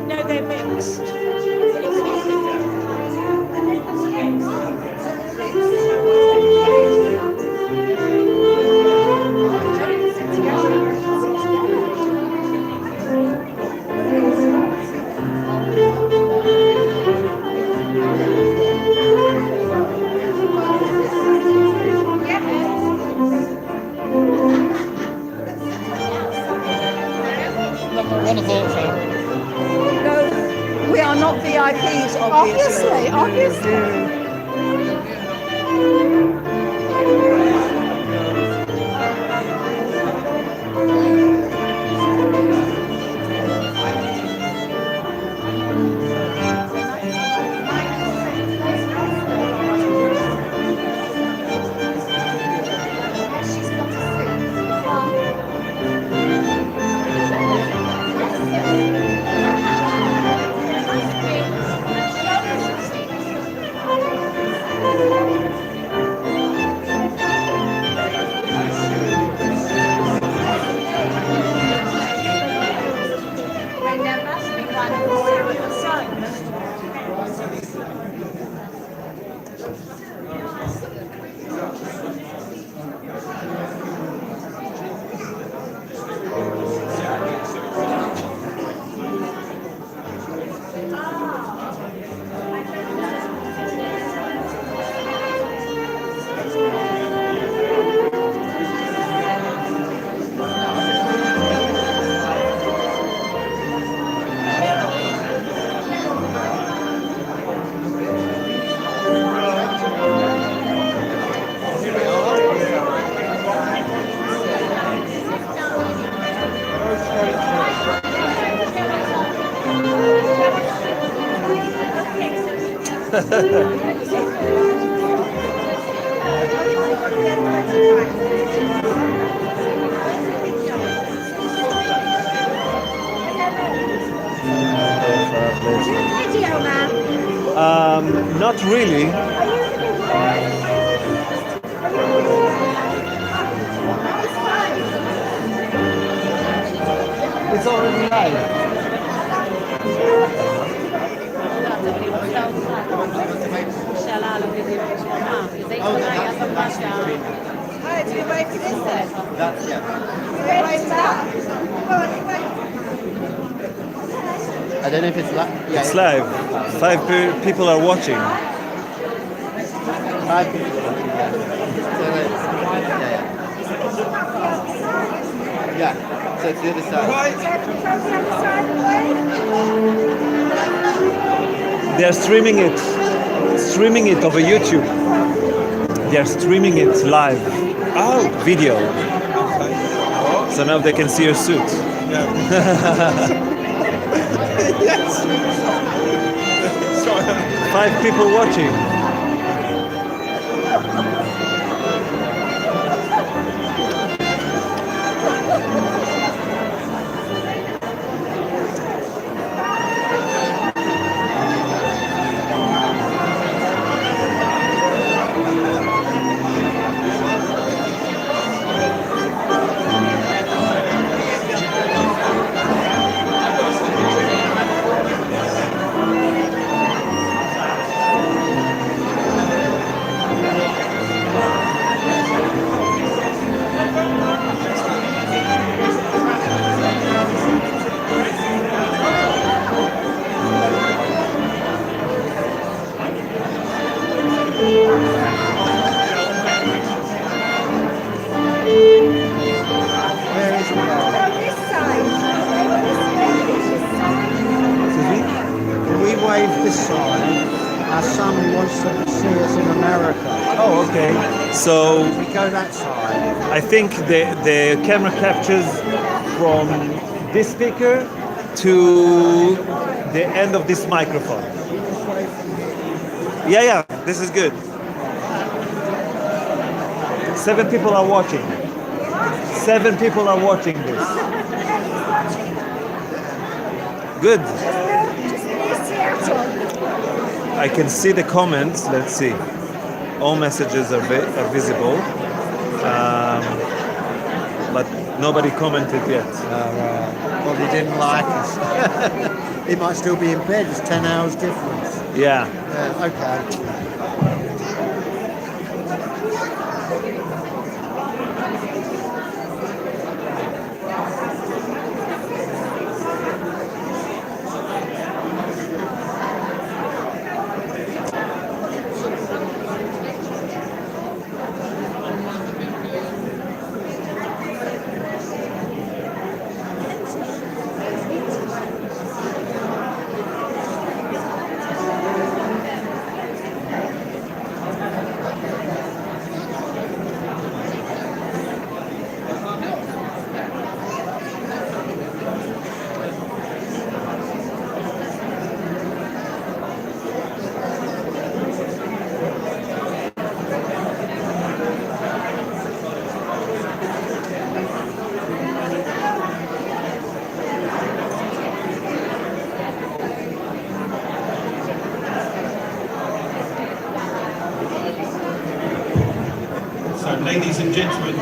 No, they're mixed. Wonderful. No, we are not VIPs, obviously. Obviously. Not really. It's already live. Right, you wait for this then. That's yeah. You wait for that. I don't know if it's live. Yeah, It's live. 5 people are watching. 5 people. Yeah. So yeah. So it's the other side. They're streaming it over YouTube. They're streaming it live. Oh, video. So now they can see your suit. Yes. 5 people watching. Where is it? This side. Can we wave this side? Our son wants to see us in America. Oh, okay. So We go that side. I think the camera captures from this speaker to the end of this microphone. Yeah, this is good. 7 people are watching. 7 people are watching this. Good. I can see the comments. Let's see. All messages are visible, but nobody commented yet. Probably didn't like us. He might still be in bed. It's 10 hours difference. Yeah. Okay. So, ladies and gentlemen,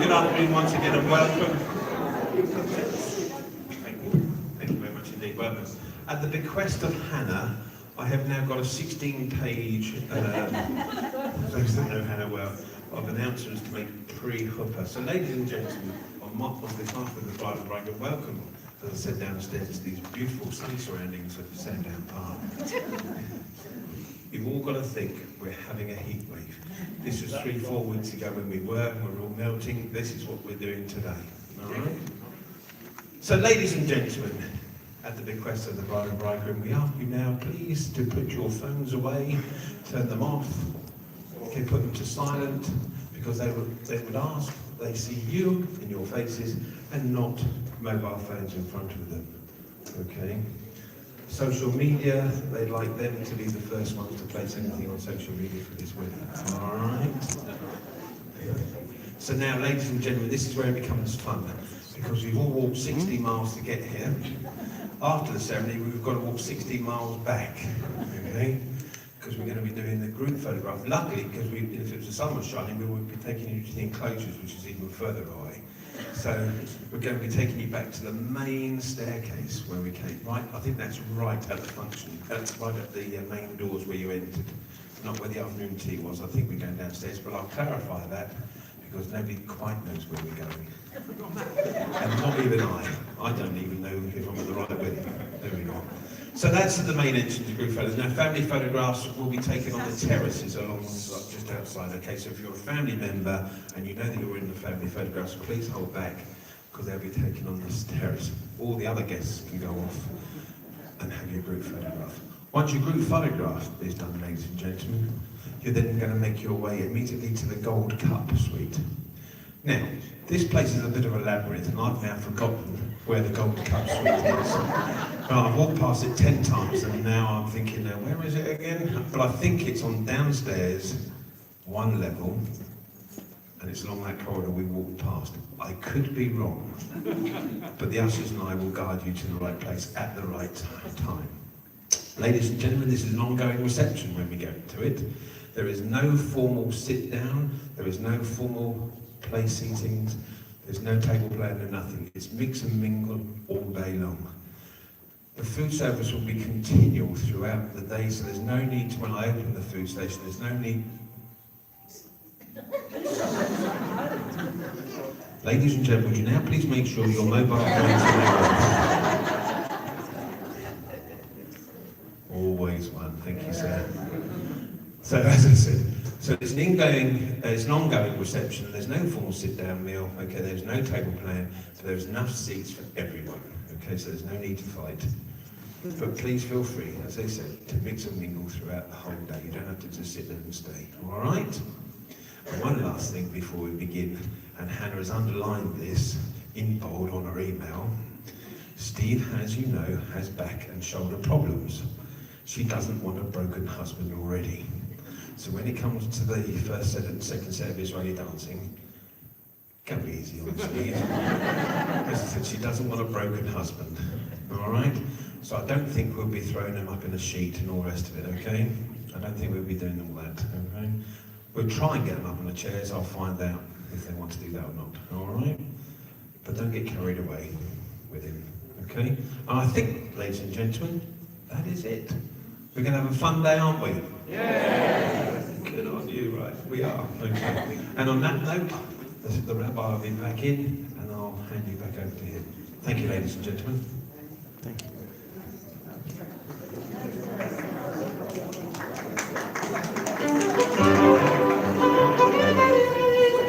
good afternoon once again and welcome. Thank you very much indeed. Welcome. At the bequest of Hannah, I have now got a 16-page, those that know Hannah well, of announcements to make pre-hooper. So, ladies and gentlemen, on behalf of the bride and bridegroom, welcome, as I said, downstairs to these beautiful sunny surroundings of Sandown Park. You've all got to think we're having a heat wave. This was 3-4 weeks ago when we're all melting. This is what we're doing today. All right? So, ladies and gentlemen, at the bequest of the bride and bridegroom, we ask you now, please, to put your phones away, turn them off, okay, put them to silent, because they would ask, they see you in your faces and not mobile phones in front of them. Okay? Social media, they'd like them to be the first ones to place anything on social media for this wedding. All right. So now, ladies and gentlemen, this is where it becomes fun, because we've all walked 60 miles to get here. After the ceremony, we've got to walk 60 miles back, okay? Because we're going to be doing the group photograph. Luckily, because if the sun was shining, we would be taking you to the enclosures, which is even further away. So we're going to be taking you back to the main staircase where we came. Right, I think that's right at the function, right at the main doors where you entered, not where the afternoon tea was. I think we're going downstairs, but I'll clarify that because nobody quite knows where we're going. And not even I. I don't even know if I'm at the right wedding. There we go. So that's the main entrance to group photos. Now, family photographs will be taken on the terraces along just outside. Okay, so if you're a family member and you know that you're in the family photographs, please hold back because they'll be taken on this terrace. All the other guests can go off and have your group photograph. Once your group photograph is done, ladies and gentlemen, you're then going to make your way immediately to the Gold Cup suite. Now, this place is a bit of a labyrinth, and I've now forgotten where the Gold Cup suite is. Well, I've walked past it 10 times, and now I'm thinking, where is it again? But I think it's on downstairs, one level, and it's along that corridor we walked past. I could be wrong, but the ushers and I will guide you to the right place at the right time. Ladies and gentlemen, this is an ongoing reception when we go to it. There is no formal sit down, there is no formal place seatings, there's no table plan, no nothing. It's mix and mingle all day long. The food service will be continual throughout the day, so there's no need to, when I open the food station, there's no need. Ladies and gentlemen, would you now please make sure your mobile phones are always one, thank you, sir. So as I said, so it's an ongoing reception. There's no formal sit-down meal. Okay, there's no table plan. So there's enough seats for everyone. Okay, so there's no need to fight. But please feel free, as I said, to mix and mingle throughout the whole day. You don't have to just sit there and stay. All right. And one last thing before we begin, and Hannah has underlined this in bold on her email. Steve, as you know, has back and shoulder problems. She doesn't want a broken husband already. So when it comes to the first set and second set of Israeli dancing, go easy on Steve. As I said, she doesn't want a broken husband. All right? So I don't think we'll be throwing them up in a sheet and all the rest of it, okay? I don't think we'll be doing all that, okay? We'll try and get them up on the chairs. I'll find out if they want to do that or not, all right? But don't get carried away with him, okay? And I think, ladies and gentlemen, that is it. We're going to have a fun day, aren't we? Yeah. Good on you, right? We are, okay. And on that note, the rabbi will be back in, and I'll hand you back over to him. Thank you, ladies and gentlemen. Thank you.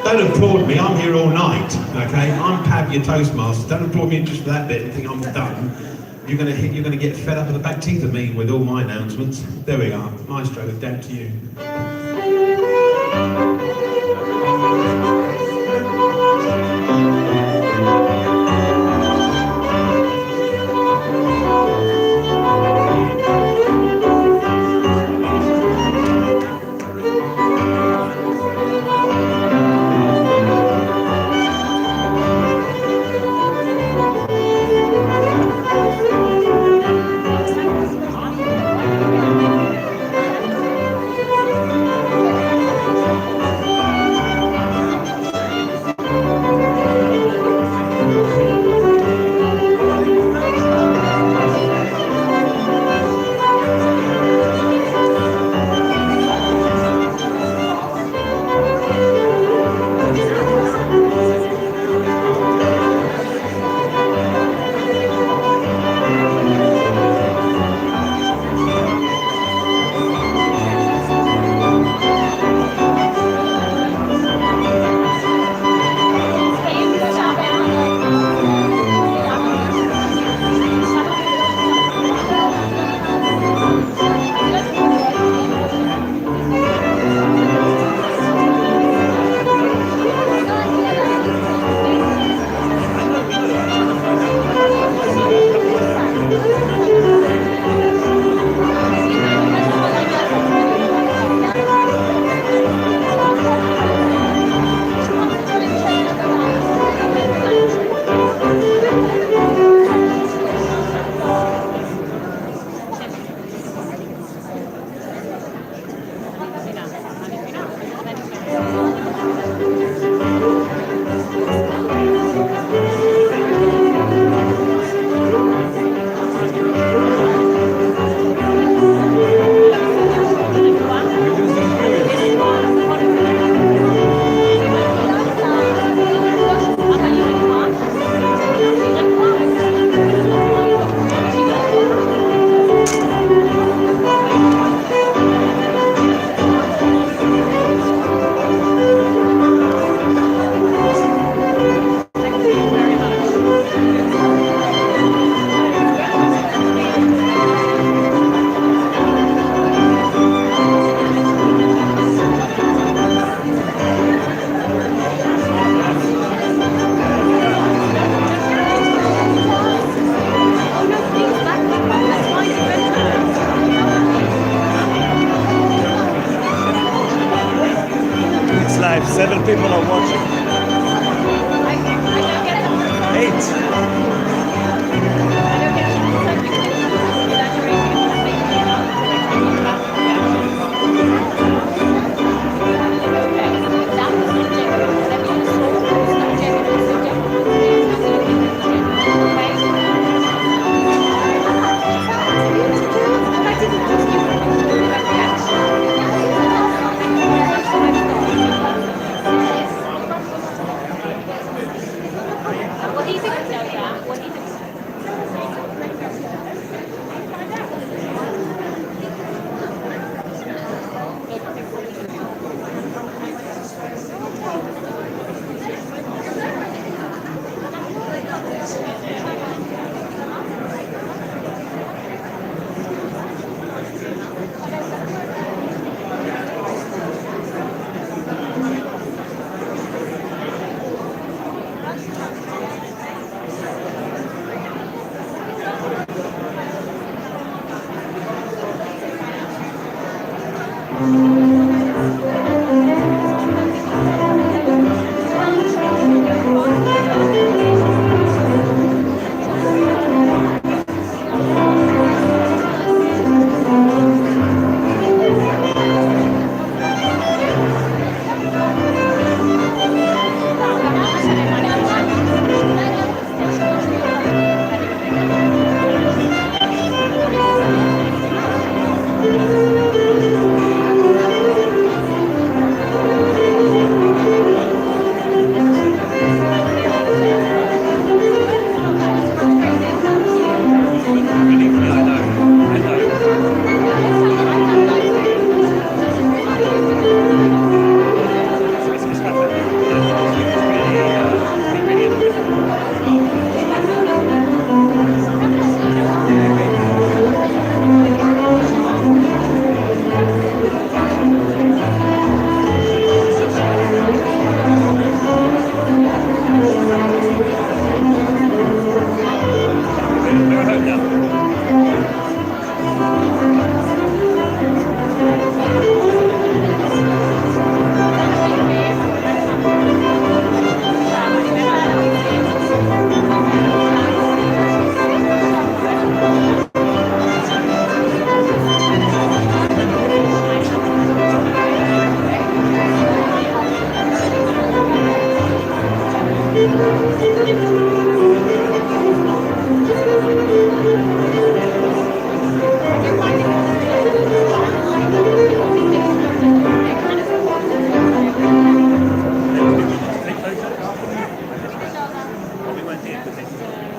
Don't applaud me, I'm here all night, okay? I'm Pav, your Toastmaster. Don't applaud me just for that bit and think I'm done. You're gonna get fed up with the back teeth of me with all my announcements. There we are. Maestro, down to you.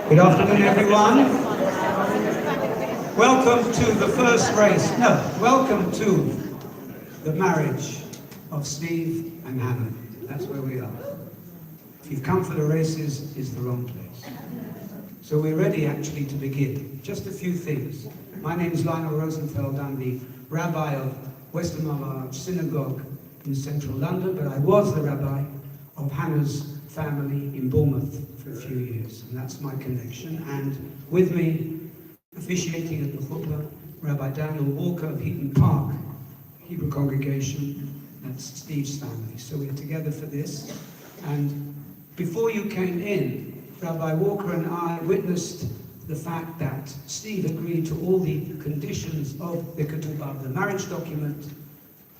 Good afternoon, everyone. Welcome to the first race. No, welcome to the marriage of Steve and Hannah. That's where we are. If you've come for the races, it's the wrong place. So we're ready actually to begin. Just a few things. My name is Lionel Rosenfeld. I'm the rabbi of Western Malaj Synagogue in central London, but I was the rabbi of Hannah's family in Bournemouth for a few years, and that's my connection. And with me, officiating at the chuppah, Rabbi Daniel Walker of Heaton Park Hebrew congregation. That's Steve's family. So we're together for this. And before you came in, Rabbi Walker and I witnessed the fact that Steve agreed to all the conditions of the ketubah, the marriage document,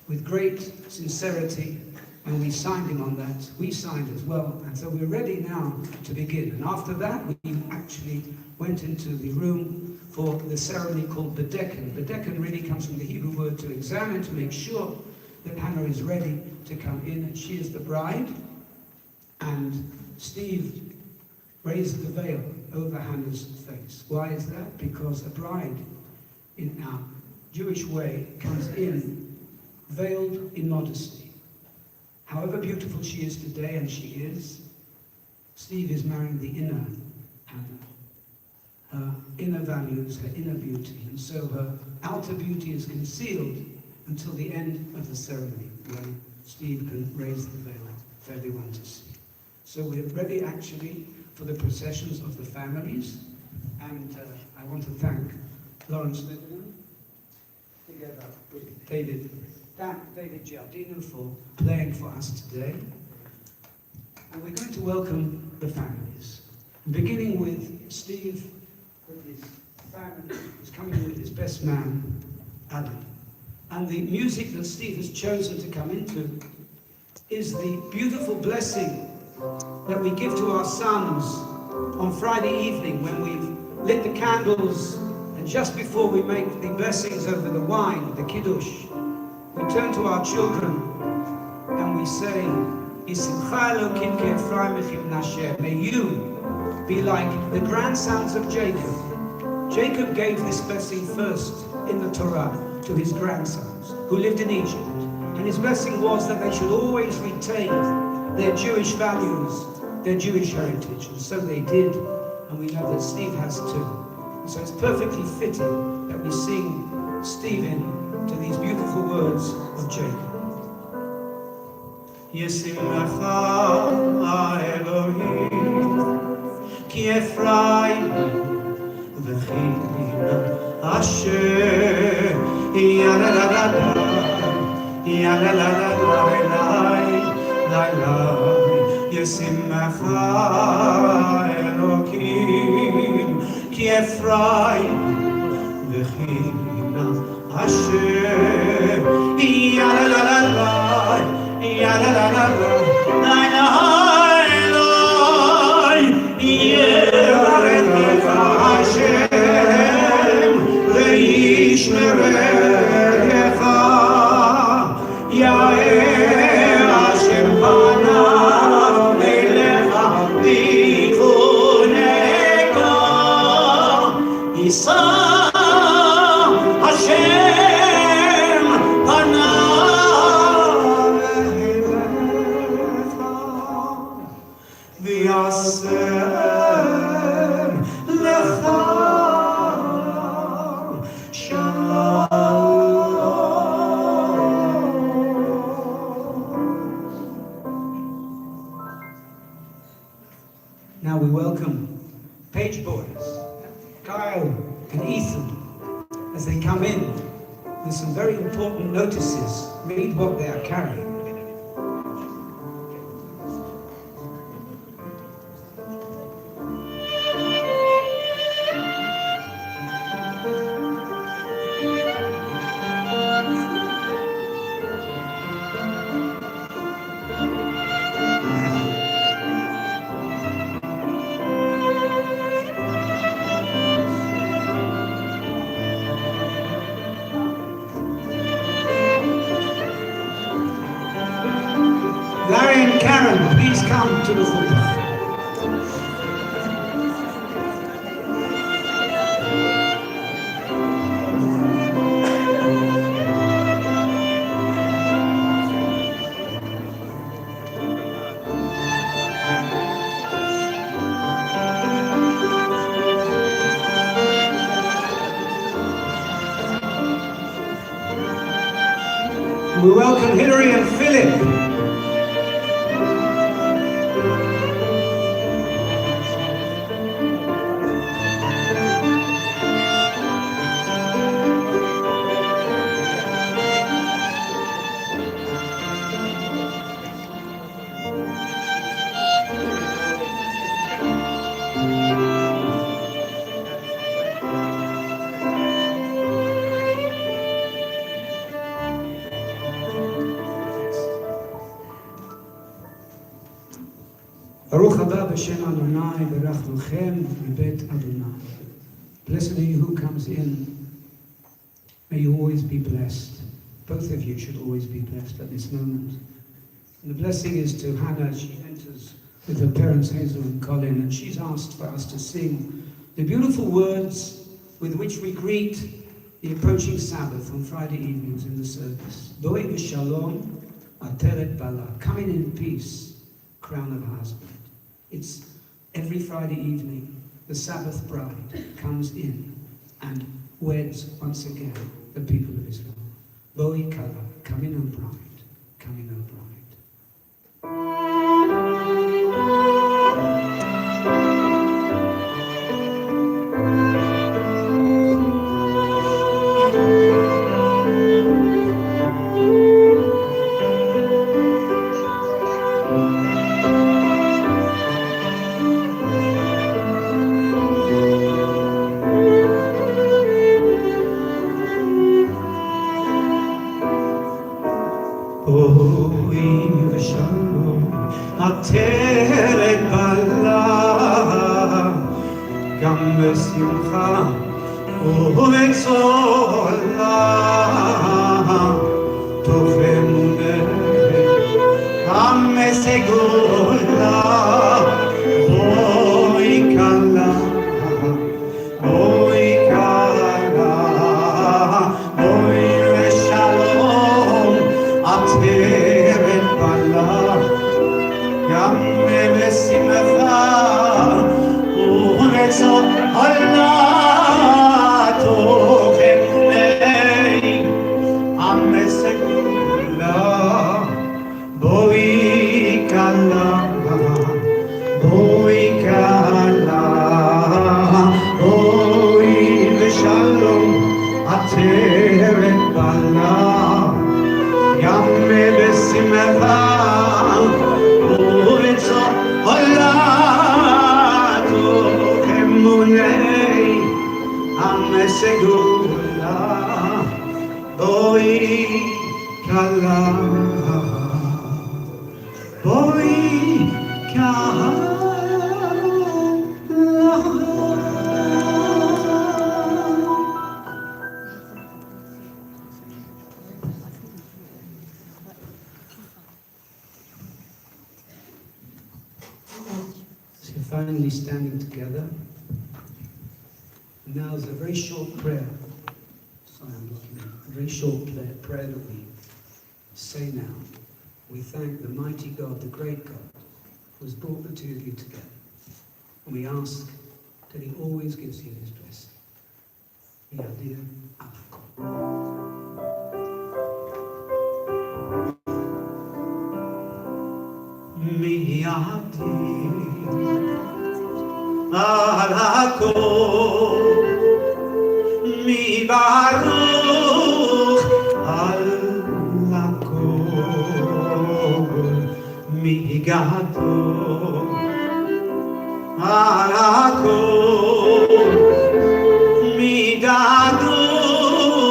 with great sincerity, and we signed him on that. We signed as well, and so we're ready now to begin. And after that, we actually went into the room for the ceremony called Bedecken. Bedecken really comes from the Hebrew word to examine, to make sure that Hannah is ready to come in, and she is the bride. And Steve raised the veil over Hannah's face. Why is that? Because a bride in our Jewish way comes in veiled in modesty. However beautiful she is today, and she is, Steve is marrying the inner Hannah. Her inner values, her inner beauty. And so her outer beauty is concealed until the end of the ceremony, when Steve can raise the veil for everyone to see. So we're ready actually for the processions of the families. And I want to thank Lawrence Littleman, together with David Giardino, for playing for us today. And we're going to welcome the families, beginning with Steve, with his family, who's coming with his best man, Adam. And the music that Steve has chosen to come into is the beautiful blessing that we give to our sons on Friday evening when we've lit the candles, and just before we make the blessings over the wine, the kiddush, we turn to our children and we say, may you be like the grandsons of Jacob. Jacob gave this blessing first in the Torah to his grandsons who lived in Egypt. And his blessing was that they should always retain their Jewish values, their Jewish heritage. And so they did, and we know that Steve has too. And so it's perfectly fitting that we sing Stephen to these beautiful words of Jacob. Yesimcha Elohim ki Ephraim v'china Asher Yesimcha Elohim ki Ephraim v'china Asher Now we welcome page boys, Kyle and Ethan, as they come in with some very important notices. Read what they are carrying. Larry and Karen, please come to the footpath. We welcome Hilary and Philip. Baruch haba b'shem Adonai, berachnu lchem mibet Adonai. Blessed are you who comes in. May you always be blessed. Both of you should always be blessed at this moment. And the blessing is to Hannah. She enters with her parents Hazel and Colin, and she's asked for us to sing the beautiful words with which we greet the approaching Sabbath on Friday evenings in the service. Boi v'shalom, ateret bala. Coming in peace, crown of husband. It's every Friday evening, the Sabbath bride comes in and weds once again the people of Israel. Boi kala, come in, O bride, come in, O bride. עטרת בלה, גם בשמחה ובצולה, טוב אמונה, גם בסגולה, בואי So you're finally standing together. And now there's a very short prayer. Sorry, I'm looking at a very short prayer that we say now. We thank the mighty God, the great God, who has brought the two of you together. And we ask that he always gives you his blessing. Yadir Alakom. Mi baruch alakol, mi gadol alakol, mi gadol alakol,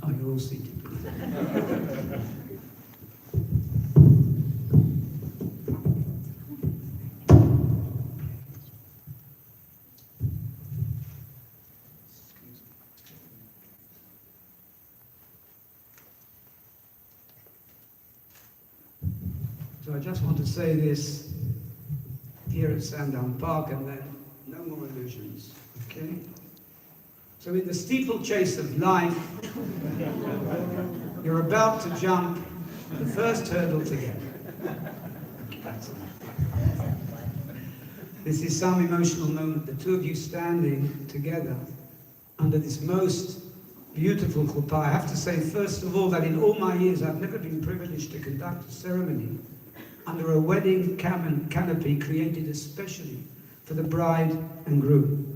Oh, you're all seated. So I just want to say this here at Sandown Park, and then no more illusions, okay? So in the steeplechase of life, you're about to jump the first hurdle together. That's enough. This is some emotional moment, the two of you standing together under this most beautiful chuppah. I have to say, first of all, that in all my years, I've never been privileged to conduct a ceremony under a wedding canopy created especially for the bride and groom.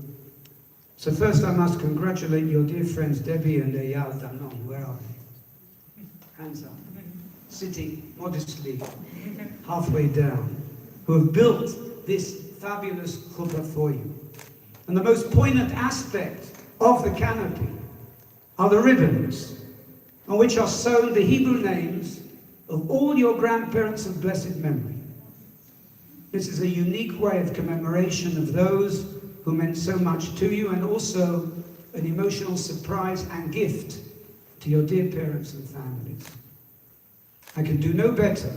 So first I must congratulate your dear friends Debbie and Eyal Danon. Where are they? Hands up. Sitting modestly halfway down, who have built this fabulous chuppah for you. And the most poignant aspect of the canopy are the ribbons on which are sewn the Hebrew names of all your grandparents of blessed memory. This is a unique way of commemoration of those who meant so much to you, and also an emotional surprise and gift to your dear parents and families. I can do no better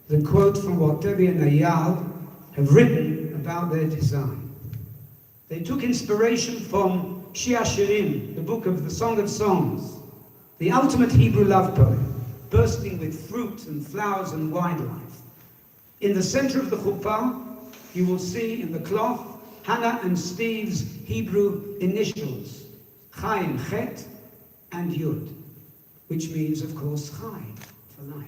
than quote from what Debbie and Eyal have written about their design. They took inspiration from Shir Hashirim, the book of the Song of Songs, the ultimate Hebrew love poem, bursting with fruit and flowers and wildlife. In the center of the chuppah, you will see in the cloth Hannah and Steve's Hebrew initials, Chaim, Chet, and Yud, which means, of course, Chai, for life.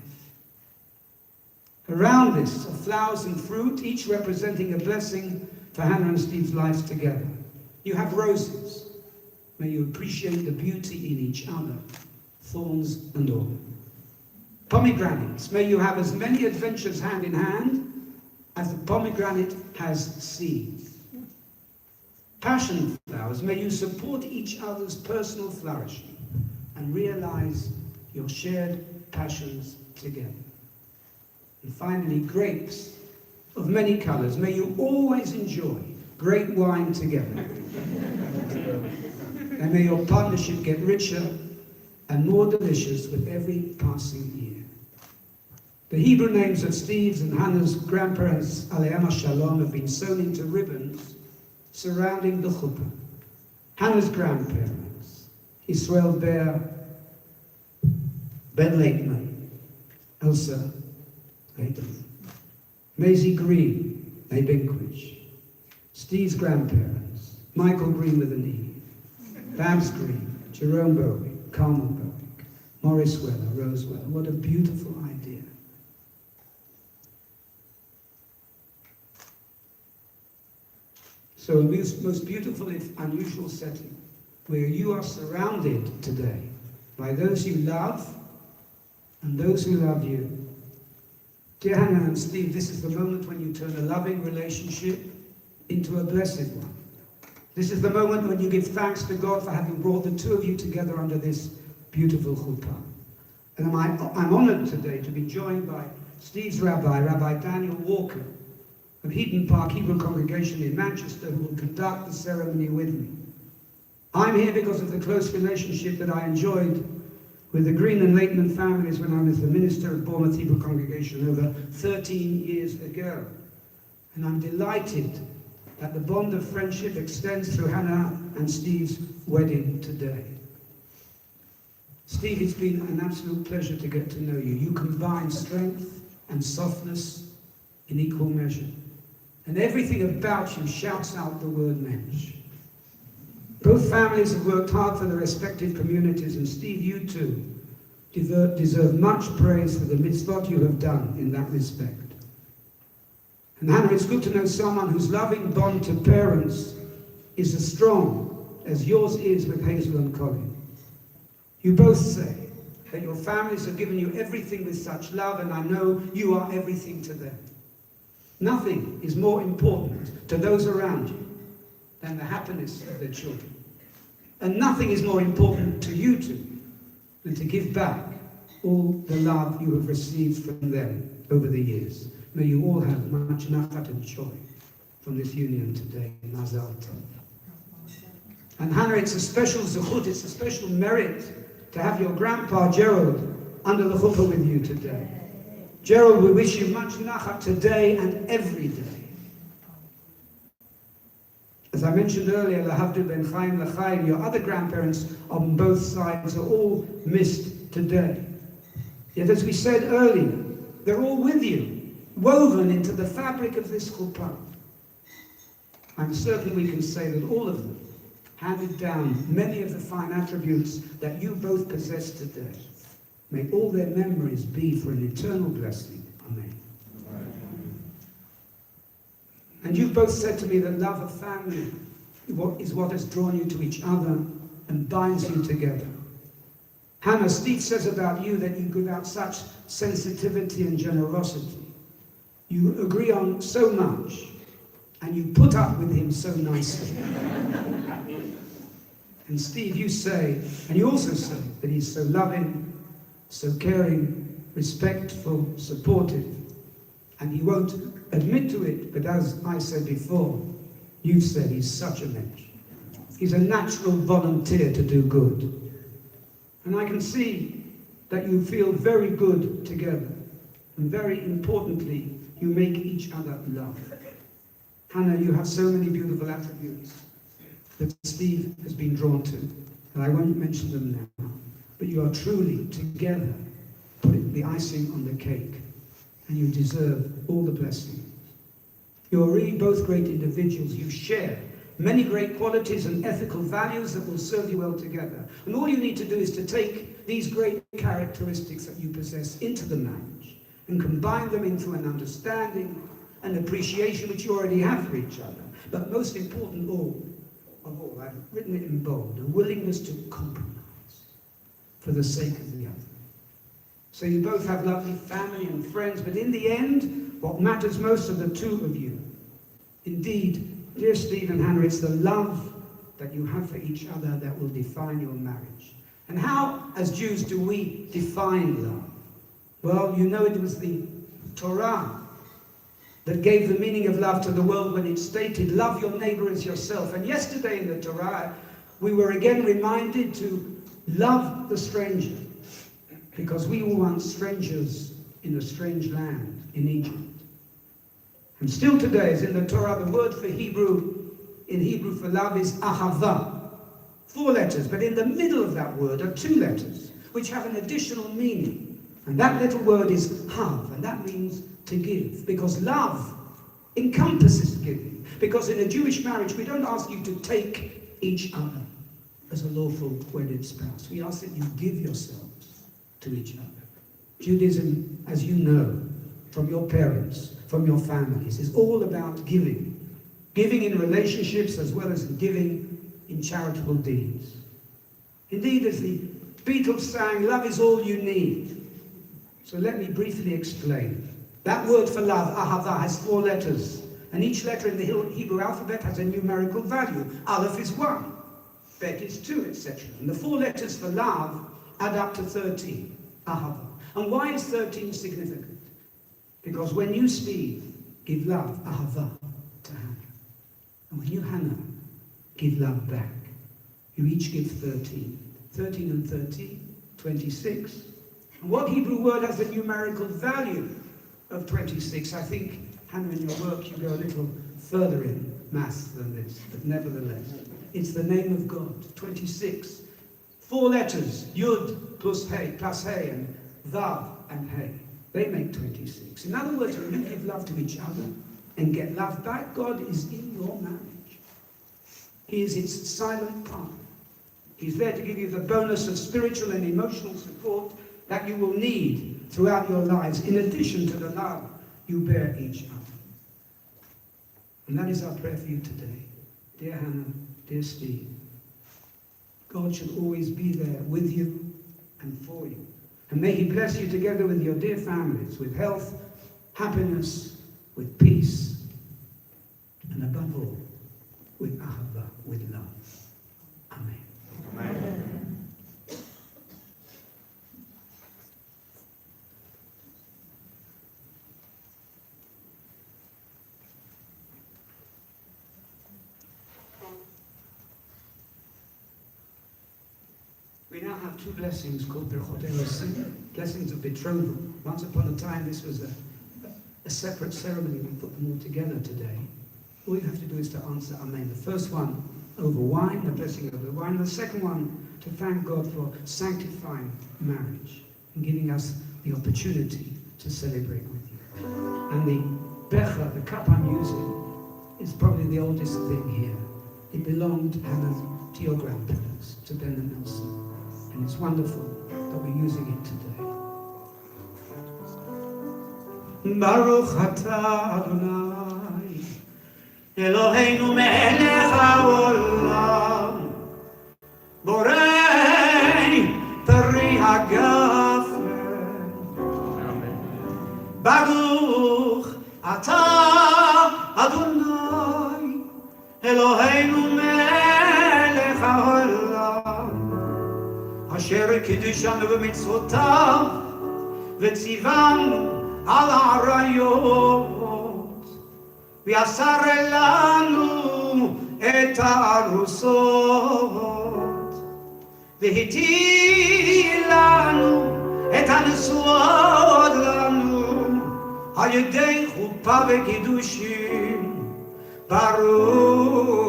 Around this are flowers and fruit, each representing a blessing for Hannah and Steve's lives together. You have roses. May you appreciate the beauty in each other, thorns and all. Pomegranates. May you have as many adventures hand in hand as the pomegranate has seeds. passion flowers, may you support each other's personal flourishing and realize your shared passions together. And finally, grapes of many colors, may you always enjoy great wine together. And may your partnership get richer and more delicious with every passing year. The Hebrew names of Steve's and Hannah's grandparents, Aleim Shalom, have been sewn into ribbons surrounding the chuppah. Hannah's grandparents, Israel Bear, Ben Lakeman, Elsa Latham, Maisie Green, May Binkwich, Steve's grandparents, Michael Green with an E, Babs Green, Jerome Bowie, Carmel Bowie, Morris Weller, Rose Weller. What a beautiful idea. So a most beautiful, if unusual setting, where you are surrounded today by those you love and those who love you. Dear Hannah and Steve, this is the moment when you turn a loving relationship into a blessed one. This is the moment when you give thanks to God for having brought the two of you together under this beautiful chuppah. And I'm honored today to be joined by Steve's rabbi, Rabbi Daniel Walker, of Heaton Park Hebrew Congregation in Manchester, who will conduct the ceremony with me. I'm here because of the close relationship that I enjoyed with the Green and Lakeman families when I was the minister of Bournemouth Hebrew Congregation over 13 years ago. And I'm delighted that the bond of friendship extends through Hannah and Steve's wedding today. Steve, it's been an absolute pleasure to get to know you. You combine strength and softness in equal measure. And everything about you shouts out the word mensch. Both families have worked hard for their respective communities, and Steve, you too deserve much praise for the mitzvot you have done in that respect. And Hannah, it's good to know someone whose loving bond to parents is as strong as yours is with Hazel and Colin. You both say that your families have given you everything with such love, and I know you are everything to them. Nothing is more important to those around you than the happiness of their children. And nothing is more important to you two than to give back all the love you have received from them over the years. May you all have much nachat and joy from this union today. Mazal tov. And Hannah, it's a special zechut, it's a special merit to have your grandpa Gerald under the chuppah with you today. Gerald, we wish you much nachat today and every day. As I mentioned earlier, Lahavdil ben Chaim L'chaim, your other grandparents on both sides are all missed today. Yet as we said earlier, they're all with you, woven into the fabric of this chuppah. I'm certain we can say that all of them handed down many of the fine attributes that you both possess today. May all their memories be for an eternal blessing. Amen. And you've both said to me that love of family is what has drawn you to each other and binds you together. Hannah, Steve says about you that you give out such sensitivity and generosity. You agree on so much, and you put up with him so nicely. And Steve, you say, and you also say, that he's so loving, so caring, respectful, supportive, and he won't admit to it, but as I said before, you've said he's such a mensch. He's a natural volunteer to do good. And I can see that you feel very good together. And very importantly, you make each other laugh. Hannah, you have so many beautiful attributes that Steve has been drawn to, and I won't mention them now. But you are truly together putting the icing on the cake, and you deserve all the blessing. You're really both great individuals. You share many great qualities and ethical values that will serve you well together. And all you need to do is to take these great characteristics that you possess into the marriage and combine them into an understanding and appreciation which you already have for each other. But most important of all, I've written it in bold, a willingness to compromise for the sake of the other. So you both have lovely family and friends, but in the end, what matters most are the two of you. Indeed, Dear Steve and Hannah, it's the love that you have for each other that will define your marriage. And how, as Jews, do we define love? Well, you know, it was the Torah that gave the meaning of love to the world when it stated, love your neighbor as yourself. And yesterday in the Torah, we were again reminded to love the stranger, because we were once strangers in a strange land, in Egypt. And still today, as in the Torah, the word for Hebrew, in Hebrew for love is ahava. 4 letters, but in the middle of that word are 2 letters, which have an additional meaning. And that little word is hav, and that means to give, because love encompasses giving. Because in a Jewish marriage, we don't ask you to take each other as a lawful wedded spouse. We ask that you give yourselves to each other. Judaism, as you know, from your parents, from your families, is all about giving. Giving in relationships as well as giving in charitable deeds. Indeed, as the Beatles sang, love is all you need. So let me briefly explain. That word for love, ahava, has 4 letters. And each letter in the Hebrew alphabet has a numerical value. Aleph is 1, Bet is 2, etc. And the 4 letters for love add up to 13, ahava. And why is 13 significant? Because when you, Steve, give love, ahava, to Hannah, and when you, Hannah, give love back, you each give 13. 13 and 13, 26. And what Hebrew word has a numerical value of 26? I think, Hannah, in your work you go a little further in maths than this, but nevertheless, it's the name of God, 26. 4 letters, Yud plus Hey, and Vav and Hey. They make 26. In other words, when you give love to each other and get love back, God is in your marriage. He is its silent partner. He's there to give you the bonus of spiritual and emotional support that you will need throughout your lives, in addition to the love you bear each other. And that is our prayer for you today. Dear Hannah, dear Steve, God should always be there with you and for you. And may He bless you together with your dear families, with health, happiness, with peace, and above all, with ahava, with love. Amen. Amen. We now have 2 blessings called Berachot Erosim, blessings of betrothal. Once upon a time, this was a separate ceremony. We put them all together today. All you have to do is to answer Amen. The first one over wine, the blessing over the wine. The second one, to thank God for sanctifying marriage and giving us the opportunity to celebrate with you. And the becher, the cup I'm using, is probably the oldest thing here. It belonged, Hannah, to your grandparents, to Ben and Nelson. And it's wonderful that we're using it today. Baruch atah Adonai, Eloheinu melech haolam, borei peri hagafen. Baruch atah Adonai, Eloheinu melech haolam, asher קידשנו במצוותיו וציוונו על העריות ויסר לנו את הארוסות והטיל לנו את הנשואות לנו על ידי חופה וקידושים. ברוך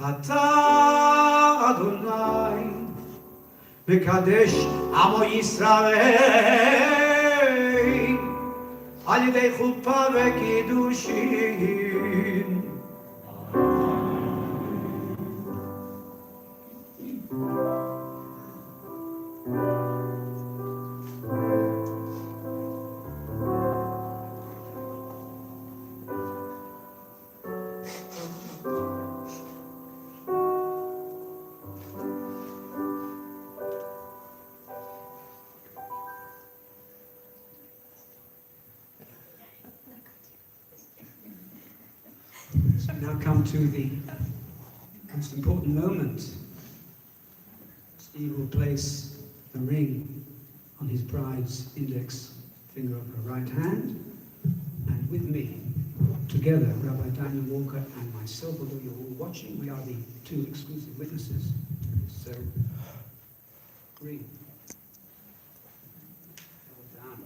אתה אדוני מקדש עמו ישראל על ידי חופה וקידושין. we now come to the most important moment. Steve will place the ring on his bride's index finger of her right hand, and with me, together, Rabbi Daniel Walker and myself, although you're all watching, we are the two exclusive witnesses. So, ring. Well done.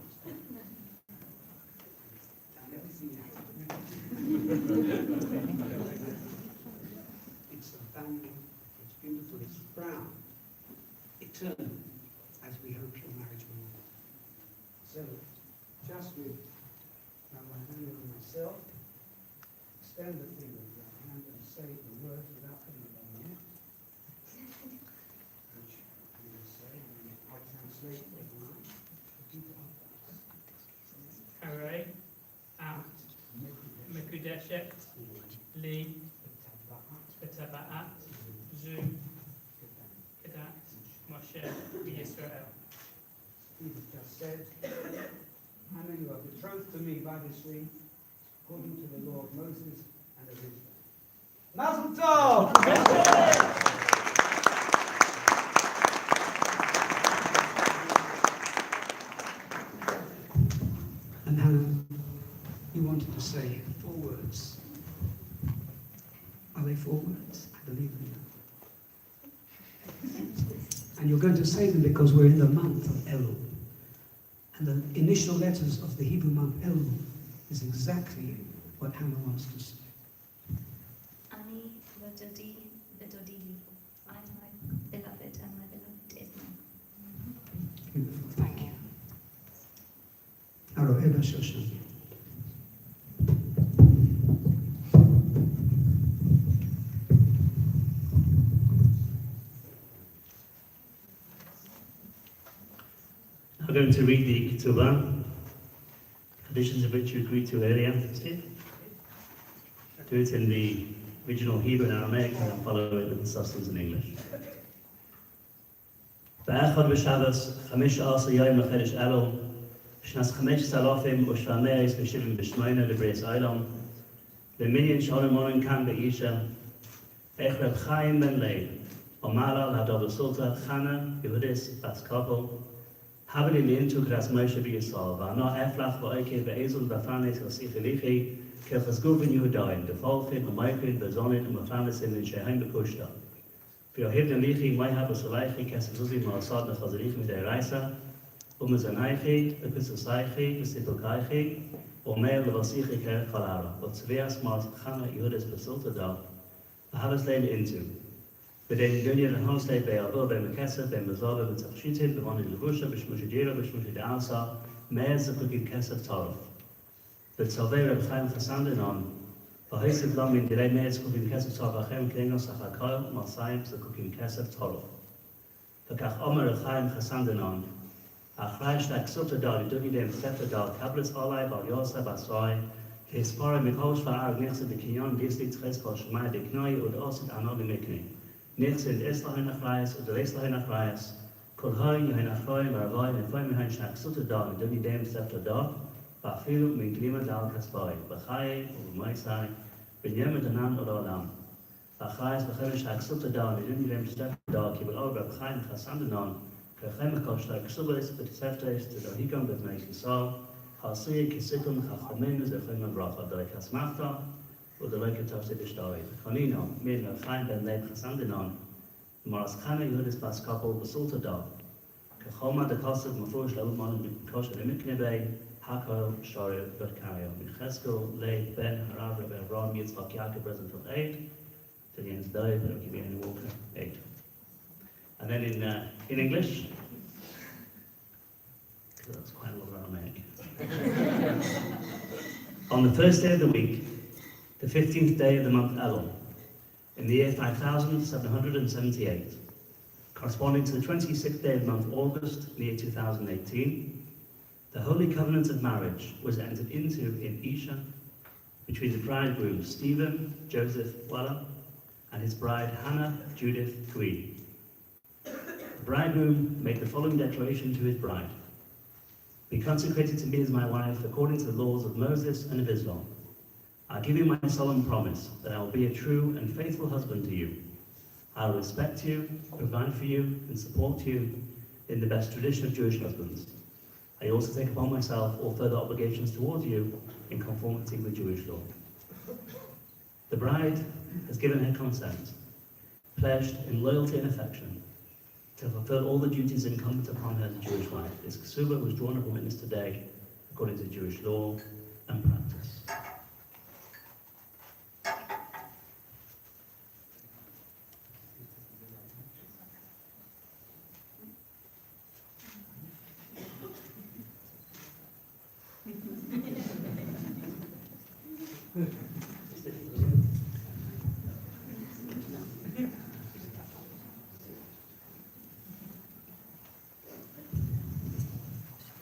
Done everything you have to do. It's a family, it's beautiful, it's brown, eternal, as we hope your marriage will be. So, just with Rabbi Daniel and myself, extend the finger of your hand and say the words without putting it on you. Which we will say, and I'll translate for you. Hooray, out, Mekudeshet, Li, Betaba'at, Zu, Kedat, Moshe, Yisrael. He has just said, Hannah, you are betrothed to me by this ring, according to the law of Moses and of Israel. Mazel tov! And Hannah, you wanted to say 4 words. Are they 4 words? I believe them. And you're going to say them because we're in the month of Elul. And the initial letters of the Hebrew month Elul is exactly what Hannah wants to say. Ani v'dodi v'dodi li. I'm my beloved and my beloved is mine. Beautiful, thank you. Aroeh Shoshan. I'm going to read the Ketubah, conditions of which you agreed to earlier, Steve. Do it in the original Hebrew and Aramaic, and then follow it with the substance in English. Ba'echad v'shavas, 15 yom l'chedesh Elul, shnas 5,778 v'shivim l'breis Olam, b'minyan shalom onen kan be'isha, Ech Reb Chaim ben Leib, Omala l'hadav Sulta, Chana, Yehudis, Bas Koppel, Habili li'intu kras Moshe b'Yisrael, v'ana eflach v'oike v'ezul v'fanes v'sich elichi, k'chazguvin Yehudayin, d'folchin, v'moikin, v'zonin, v'fanesin, v'shehem b'kushta. V'yohib nelichi, moiha v'soleichi, k'sezuzi ma'asad v'chazerich midei reisa, v'mezanaichi, v'pisosaichi, v'sipokaichi, v'omer l'vasichi k'er chalara, v'tzvias ma'as chana Yehudis v'sulta da, v'habas leil into. B'dei dunya l'honslei be'avo be'mekesef be'mezava be'tachshitin b'voni l'vusha b'shmushidira b'shmushida'asa me'ez z'chukim kesef taruf. B'tzavei Reb Chaim Chassandinon v'haisiv lam min direi me'ez z'chukim kesef tarvachem k'engos achakal ma'asayim z'chukim kesef taruf. V'kach omer Reb Chaim Chassandinon achrei sh'na'ksufta da l'dugi dem stefta da kablis alai bar yosef asrai k'hispara mikol shva'ar g'nechse b'kinyon gisli tches kol shemai b'knoi ud osid anol l'mikni. Nichts in Eslahin Achreis oder Eslahin Achreis, Kol Hain, Yohin Achroim, Arvai, and Foim Yohin Shaksuta Da, and Duni Dem Stepta Da, Bafilu, Minklima Dal Kaspai, Bachai, Umaisai, Binyamin Danan Olam. Achreis, Bachem Shaksuta Da, and Duni Dem Stepta Da, Kibel Ober, Bachai, Chassandanon, Kachem Koshta, Ksubis, Betiseftes, to the Hikam, that makes the soul, Hasi, Kisikum, Chachomin, Zechim, and Bracha, Dai Kasmachta, oder leuke tafse gestoi. Konino, mir na fein ben leib Chassandinon, maras chana Yehudis Bas Koppel besulta da. Kachoma de kosset mafurish laut man kosher limiknebei, Hakol, Shori, Berkario, Micheskel, Leib, Ben, Harav, Rebbe, Ron, Yitzchak, Yaakov, present of 8, to the end of the day, but I'll give you any Walker, 8. And then in English, because that's quite a lot of Aramaic. On the first day of the week, the 15th day of the month Elul, in the year 5778, corresponding to the 26th day of the month August, in the year 2018, the Holy Covenant of Marriage was entered into in Isha between the bridegroom Stephen Joseph Weller and his bride Hannah Judith Cui. The bridegroom made the following declaration to his bride: "Be consecrated to me as my wife according to the laws of Moses and of Islam. I give you my solemn promise that I will be a true and faithful husband to you. I will respect you, provide for you, and support you in the best tradition of Jewish husbands. I also take upon myself all further obligations towards you in conformity with Jewish law. The bride has given her consent, pledged in loyalty and affection, to fulfill all the duties incumbent upon her as a Jewish wife. This ksuba was drawn up a witness today, according to Jewish law and practice.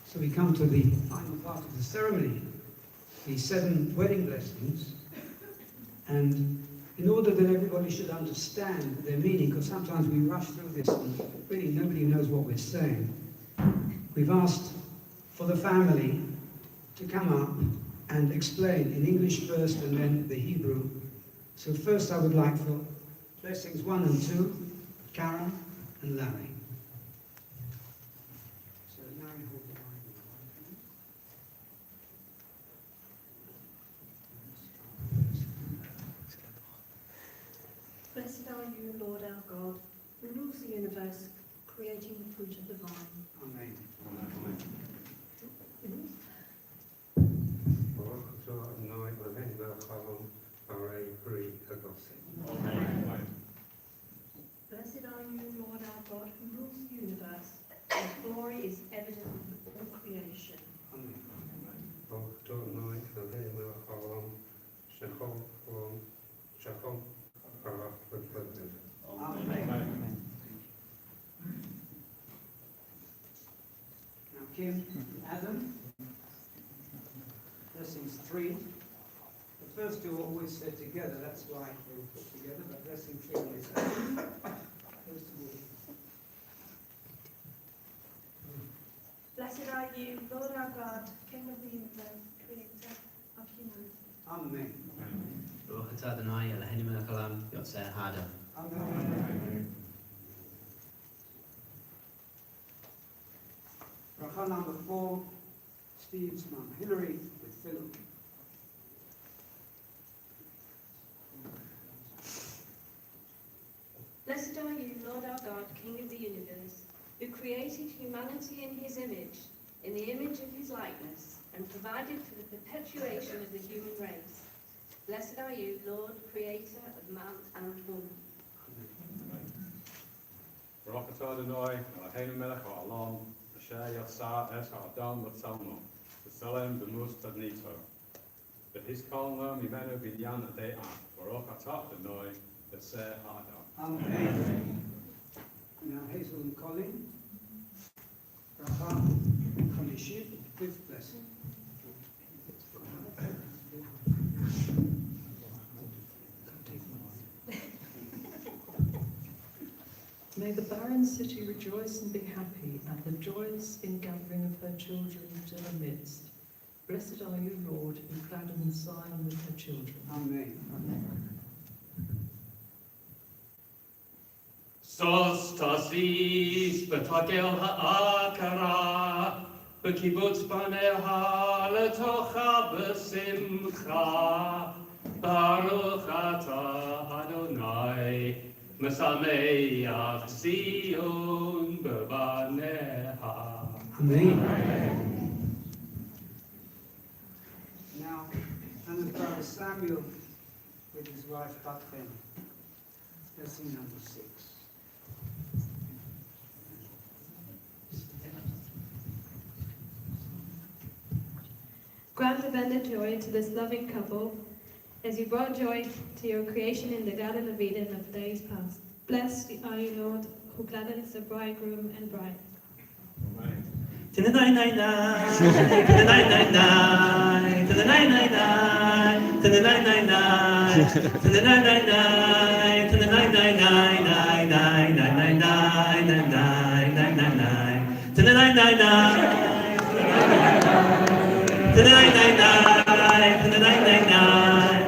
So we come to the final part of the ceremony, the 7 wedding blessings. And in order that everybody should understand their meaning, because sometimes we rush through this and really nobody knows what we're saying, we've asked for the family to come up and explain in English first and then the Hebrew. So first I would like for blessings 1 and 2, Karen and Larry. So Larry, hold the Bible. Blessed are you, Lord our God, who rules the universe, creating the fruit of the vine. Amen. Blessed are you, Lord our God, who rules the universe, whose glory is evident in all creation. Amen. Amen. Now Kim, Adam, blessings 3. The first 2 are always said together, that's why they were put together, but blessing 3 is Adam. First of all. Blessed are you, Lord our God, King of the universe, creator of humanity. Amen. Baruch atah Adonai Eloheinu melech haolam yotzei ha'adam. Amen. Bracha number 4, Steve's mum, Hillary, with Philip. Blessed are you, Lord our God, King of the universe, who created humanity in his image, in the image of his likeness, and provided for the perpetuation of the human race. Blessed are you, Lord, creator of man and woman. Baruch atah Adonai Eloheinu melech haolam asher yasar es ha'adam v'tzalmo v'tzelem b'muz tadnito v'hiskalno mimenu binyan adei am Baruch atah Adonai v'seh ha'adam. Amen. Now Hazel and Colin. Bracha Chamishit, 5th blessing. May the barren city rejoice and be happy at the joyous ingathering of her children to her midst. Blessed are you, Lord, who gladdens Zion with her children. Amen. Amen. Sos tasis b'takel ha'akara b'kibbutz baneha letocha b'simcha Baruch atah Adonai Mesameach Zion b'baneha. Amen. Now, Hannah's brother Samuel with his wife Batchen. Blessing number 6. Grant abundant joy to this loving couple as you brought joy to your creation in the Garden of Eden of days past. Blessed are you, Lord, who gladdens the bridegroom and bride. To the 999, to the 999, to the 999, to the 999, to the 999, to the 999, to the 999, to the 999, to the 999, to the 999.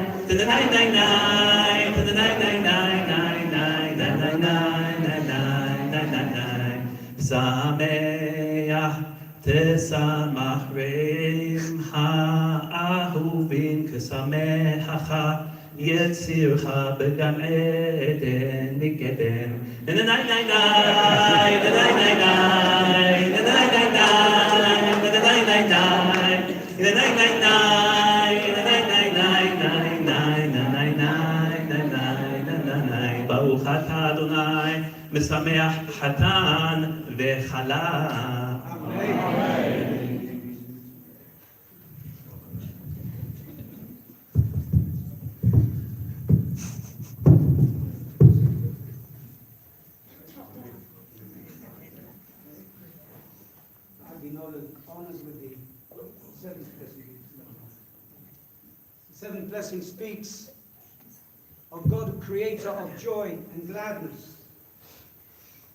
שמח תשמח רעים האהובים כשמחך יצירך בגן עדן מגדן. ברוך אתה אדוני משמח חתן וכלה. I've been honored with the seventh blessing. The seventh blessing speaks of God, creator of joy and gladness,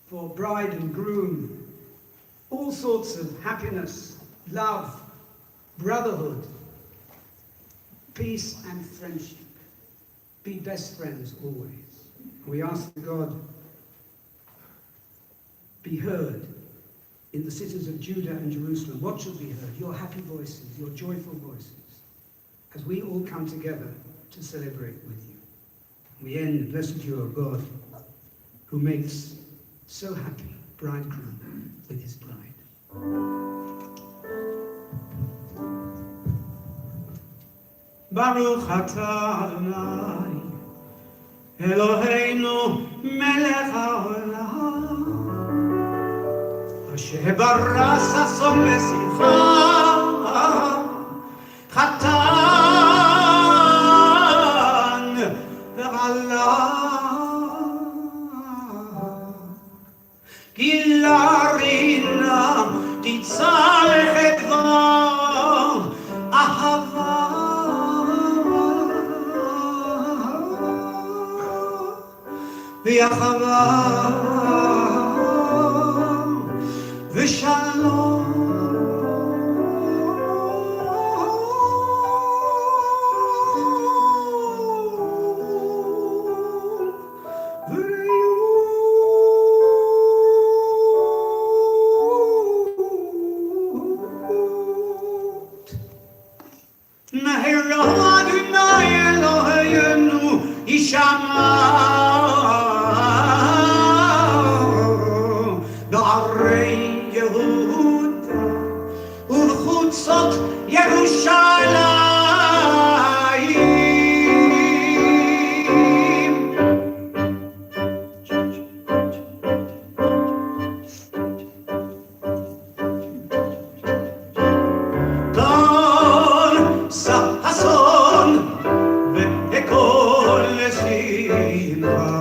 for bride and groom, all sorts of happiness, love, brotherhood, peace and friendship. Be best friends always. We ask God, be heard in the cities of Judah and Jerusalem. What should be heard? Your happy voices, your joyful voices, as we all come together to celebrate with you. We end, blessed you, O God, who makes so happy bridegroom with his bride. Baruch atah Adonai, Eloheinu melech haolam, asher bara sason v'simcha, chatan v'chala, גילה רינה תצלח אדווה אהבה ואחווה ושלום בערי יהודה ובחוצות ירושלים. כל ששון וכל שמחה,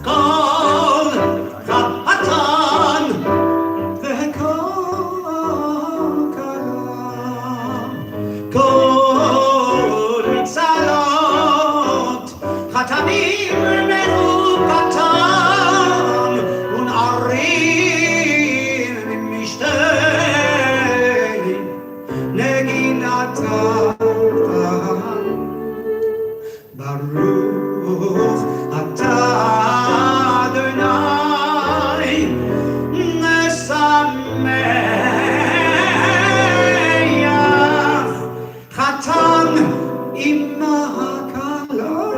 כל חתן וכל כלה, כל מצלות חתנים מחופתם ונערים משתי נגינתם. ברוך אתה אדוני משמח חתן עם הכלה.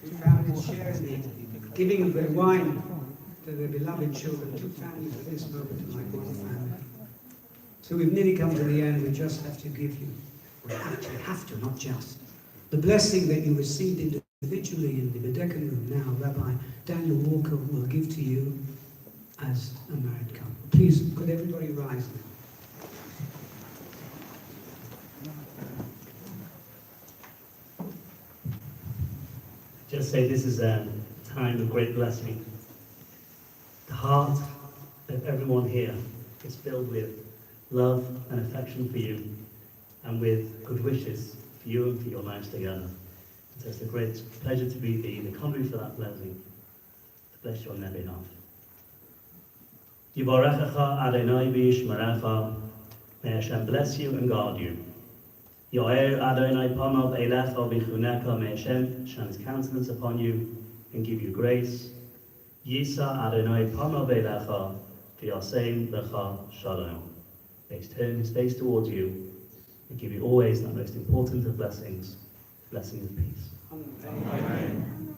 Two families sharing the giving of their wine to their beloved children. Two families at this moment, my one family. So we've nearly come to the end. We just have to give you, we actually have to, not just, the blessing that you received individually in the Medecan room now. Rabbi Daniel Walker will give to you as a married couple. Please, could everybody rise now? just say this is a time of great blessing. The heart of everyone here is filled with love and affection for you and with good wishes for you and for your lives together. So it's a great pleasure to be the conduit for that blessing, to bless you on their behalf. Yivarechecha Adonai v'yishmerecha. May Hashem bless you and guard you. Yo'er Adonai panav eilecha v'chunecha. May Hashem shine His countenance upon you and give you grace. Yisa Adonai panav eilecha v'yasem lecha shalom. May He turn His face towards you and give you always that most important of blessings, blessing of peace. Amen.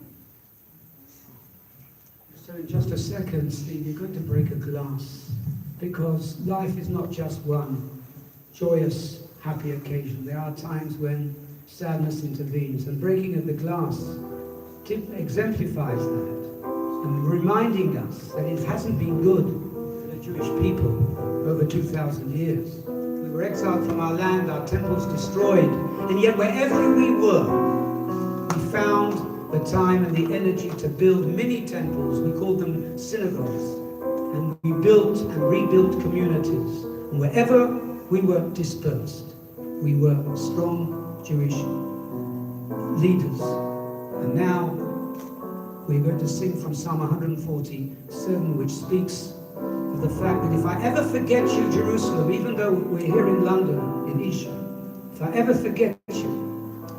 So in just a second, Steve, you're going to break a glass, because life is not just one joyous, happy occasion. There are times when sadness intervenes, and breaking of the glass exemplifies that, and reminding us that it hasn't been good for the Jewish people over 2,000 years. We were exiled from our land, our temples destroyed, and yet wherever we were, we found the time and the energy to build mini temples. We called them synagogues, and we built and rebuilt communities. And wherever we were dispersed, we were strong Jewish leaders. And now we're going to sing from Psalm 147, which speaks of the fact that if I ever forget you, Jerusalem, even though we're here in London, in Isha, if I ever forget you,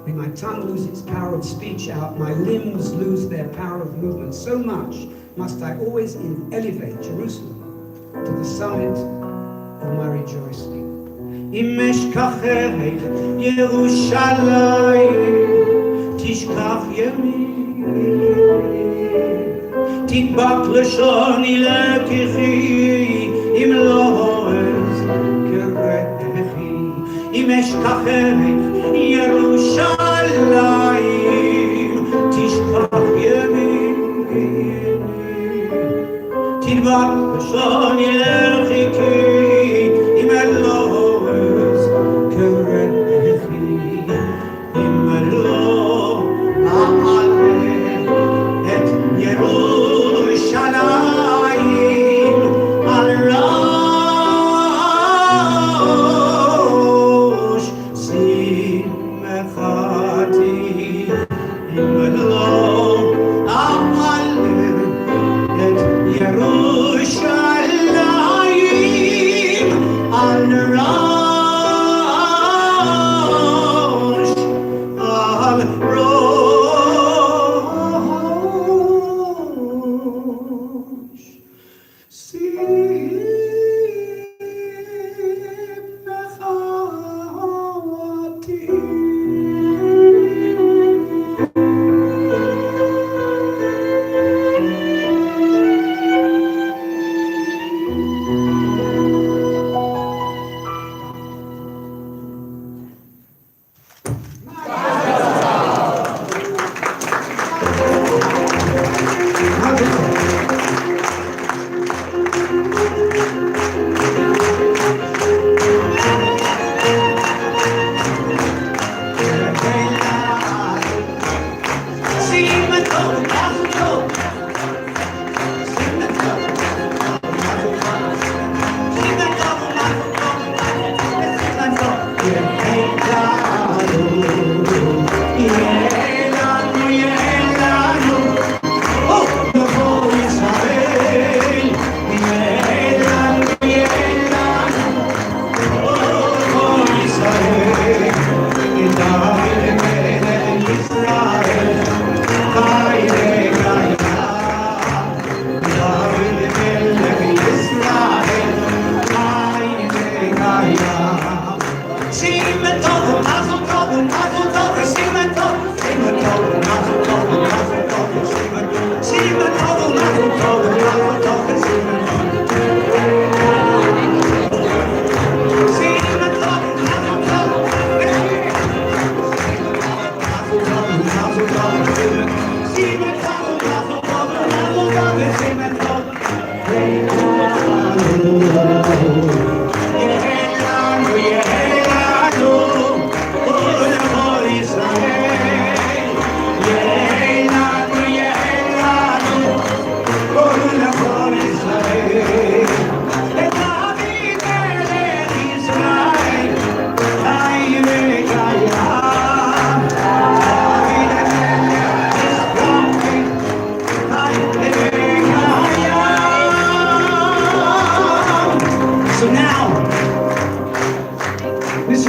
may my tongue lose its power of speech out, my limbs lose their power of movement. So much must I always elevate Jerusalem to the summit of my rejoicing. אם אשכחך ירושלים, תשכח ימי, תדבק לשוני לקחי, אם לא אעז כרחי. אם אשכחך ירושלים, תשכח ימי, תדבק לשוני לקחי, אם לא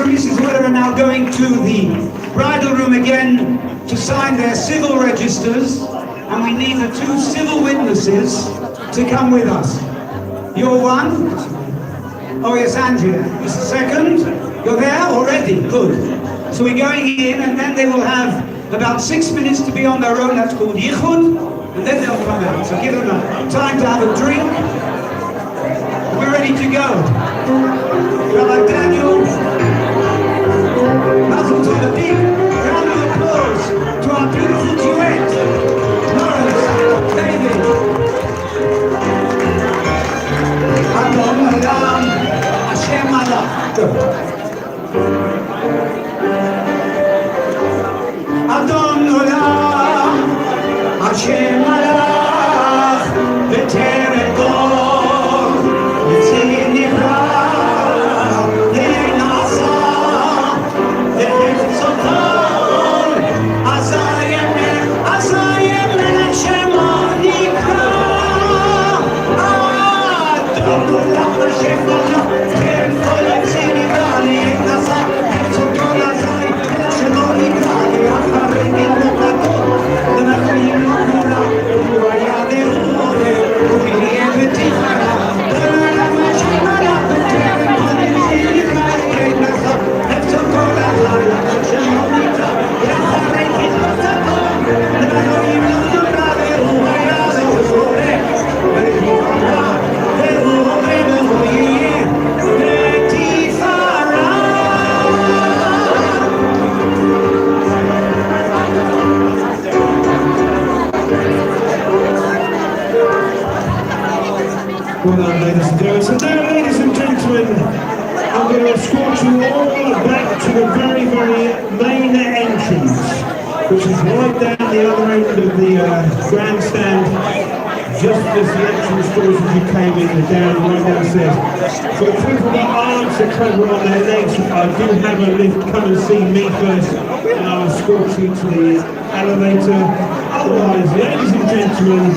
and Mrs. Weller are now going to the bridal room again to sign their civil registers, and we need the 2 civil witnesses to come with us. You're one? Oh yes, Andrea. Is the second? You're there already? Good. So we're going in, and then they will have about 6 minutes to be on their own. That's called yichud, and then they'll come out. So give them time to have a drink. We're ready to go. Rabbi Daniel, Mazel Tov, a big round of applause to our beautiful duet, Lawrence, David. Adon Olam, Hashem Malach. Adon Olam, Hashem Malach, V'teret Kol, V'tzin Nifra, V'nasa, V'hefetz Otol, Azayem Shemo Nikra, Adon Olam, Hashem Malach, V'teret Kol, V'tzin Nifra, V'nasa, V'hefetz Otol, Azayem Shemo Nikra, V'acharei Gilmokatol, V'nachayim Nukura, V'vaya De'ure, V'yeh V'tichara, V'olam Hashem Malach, V'teret Kol, V'tzin Nifra, V'nasa, V'hefetz Otol, Azayem Shemo Nikra, V'acharei Gilmokatol, V'nachayim Nukura, V'vaya De'ure, V'tichara, V'olam V'yeh V'tifara. Well done, ladies and gentlemen. So now, ladies and gentlemen, I'm going to escort you all back to the very, very main entrance, which is right down the other end of the grandstand, just as the entrance doors as you came in, down right downstairs. So if people got arms are clever on their legs, I do have a lift. Come and see me first, and I'll escort you to the elevator. Otherwise, ladies and gentlemen,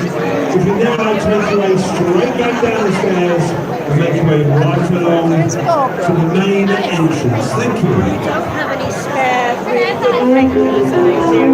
if you now like to make your way straight back down the stairs and make your way right along to the main entrance. Thank you. We don't have any spare regulars here.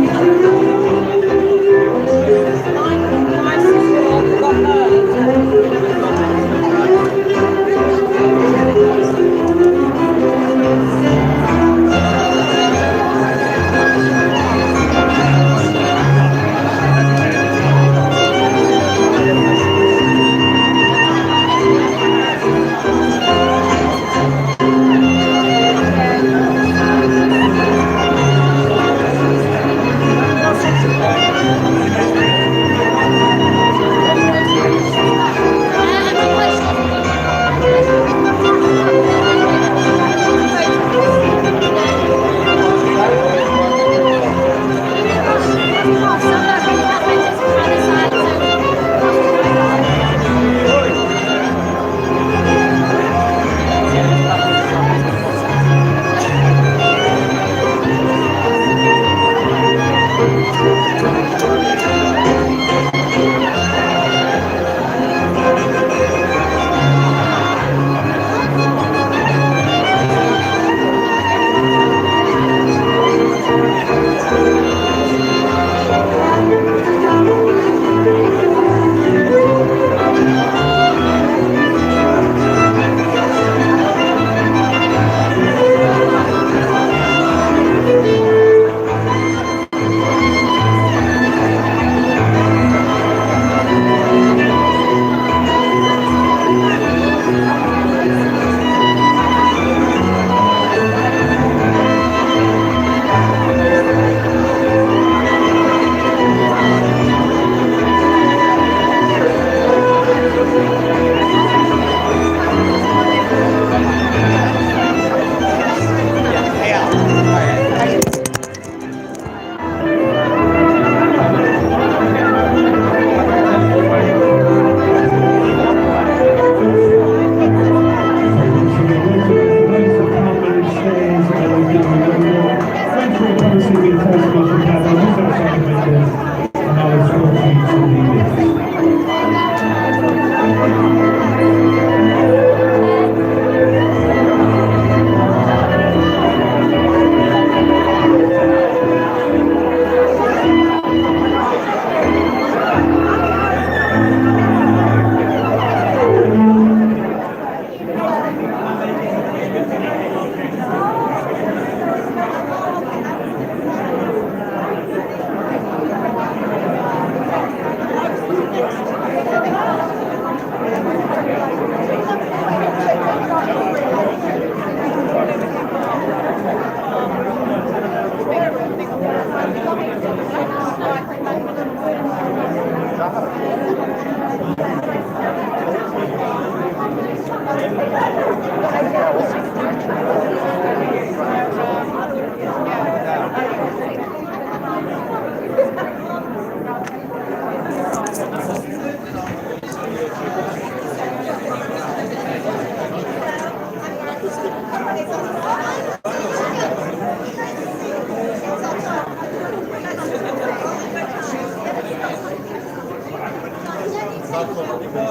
Welcome.